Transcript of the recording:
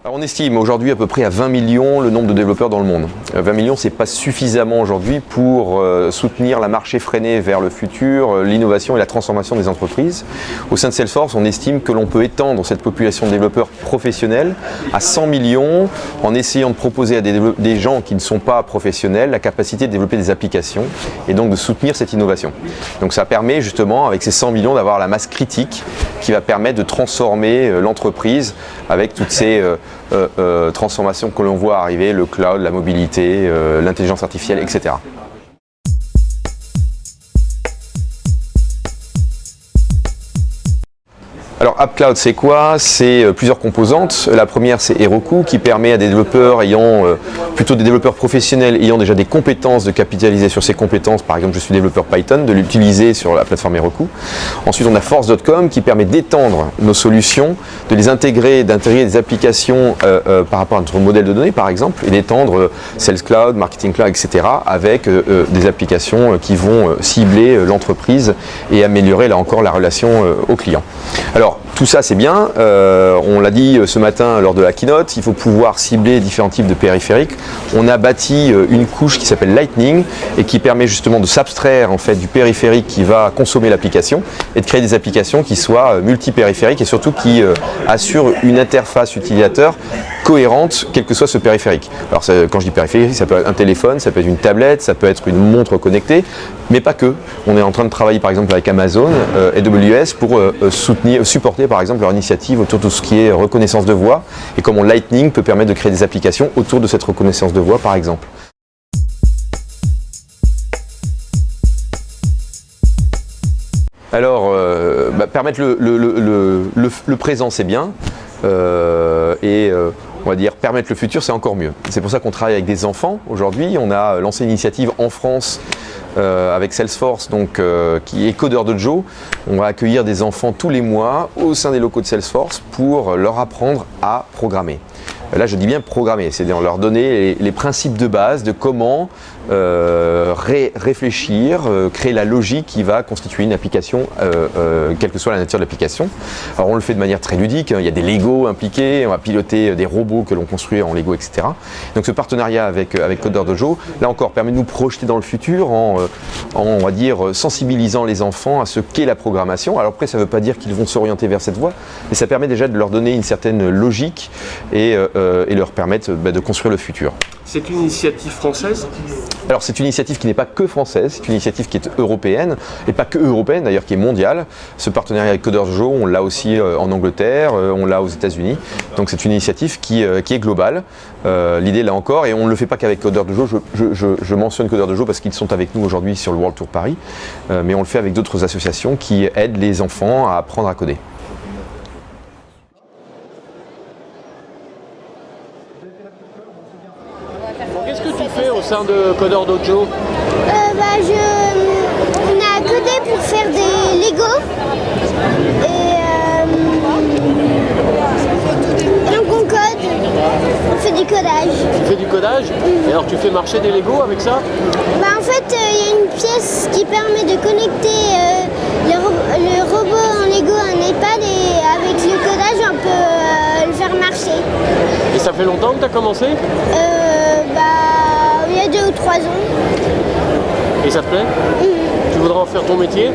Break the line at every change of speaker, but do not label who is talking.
Alors on estime aujourd'hui à peu près à 20 millions le nombre de développeurs dans le monde. 20 millions, c'est pas suffisamment aujourd'hui pour soutenir la marche effrénée vers le futur, l'innovation et la transformation des entreprises. Au sein de Salesforce, on estime que l'on peut étendre cette population de développeurs professionnels à 100 millions en essayant de proposer à des gens qui ne sont pas professionnels la capacité de développer des applications et donc de soutenir cette innovation. Donc ça permet justement, avec ces 100 millions, d'avoir la masse critique qui va permettre de transformer l'entreprise avec toutes ces transformations que l'on voit arriver, le cloud, la mobilité, l'intelligence artificielle, etc. Alors App Cloud, c'est quoi? C'est plusieurs composantes. La première, c'est Heroku, qui permet à des développeurs plutôt des développeurs professionnels ayant déjà des compétences de capitaliser sur ces compétences. Par exemple, je suis développeur Python, de l'utiliser sur la plateforme Heroku. Ensuite, on a Force.com qui permet d'étendre nos solutions, de les intégrer, d'intégrer des applications par rapport à notre modèle de données, par exemple, et d'étendre Sales Cloud, Marketing Cloud, etc. avec des applications qui vont cibler l'entreprise et améliorer là encore la relation au client. Alors, tout ça c'est bien, on l'a dit ce matin lors de la keynote, il faut pouvoir cibler différents types de périphériques. On a bâti une couche qui s'appelle Lightning et qui permet justement de s'abstraire en fait du périphérique qui va consommer l'application et de créer des applications qui soient multipériphériques et surtout qui assurent une interface utilisateur cohérente quel que soit ce périphérique. Alors quand je dis périphérique, ça peut être un téléphone, ça peut être une tablette, ça peut être une montre connectée, mais pas que. On est en train de travailler par exemple avec Amazon, AWS pour supporter par exemple leur initiative autour de tout ce qui est reconnaissance de voix et comment Lightning peut permettre de créer des applications autour de cette reconnaissance de voix par exemple. Alors, permettre le présent c'est bien on va dire permettre le futur c'est encore mieux. C'est pour ça qu'on travaille avec des enfants aujourd'hui. On a lancé une initiative en France avec Salesforce qui est Codeur Dojo. On va accueillir des enfants tous les mois au sein des locaux de Salesforce pour leur apprendre à programmer. Là je dis bien programmer, c'est-à-dire leur donner les principes de base de comment réfléchir, créer la logique qui va constituer une application, quelle que soit la nature de l'application. Alors on le fait de manière très ludique, il y a des Lego impliqués, on va piloter des robots que l'on construit en Lego, etc. Donc ce partenariat avec Codeur Dojo, là encore, permet de nous projeter dans le futur en on va dire, sensibilisant les enfants à ce qu'est la programmation. Alors après, ça ne veut pas dire qu'ils vont s'orienter vers cette voie, mais ça permet déjà de leur donner une certaine logique et leur permettre de construire le futur.
C'est une initiative française?
Alors c'est une initiative qui n'est pas que française, c'est une initiative qui est européenne, et pas que européenne d'ailleurs, qui est mondiale. Ce partenariat avec Codeur Dojo, on l'a aussi en Angleterre, on l'a aux États-Unis. Donc c'est une initiative qui est globale. L'idée là encore, et on ne le fait pas qu'avec Codeur Dojo, je mentionne Codeur Dojo parce qu'ils sont avec nous aujourd'hui sur le World Tour Paris, mais on le fait avec d'autres associations qui aident les enfants à apprendre à coder.
Qu'est-ce que tu fais au sein de Codeur Dojo?
On a codé pour faire des Lego et donc on code, on fait du codage.
Tu fais du codage? Et alors tu fais marcher des Lego avec ça?
En fait, il y a une pièce qui permet de connecter le robot en Lego à un iPad et avec le codage on peut le faire marcher.
Et ça fait longtemps que tu as commencé?
Il y a 2 ou 3 ans.
Et ça te plaît? Tu voudrais en faire ton métier?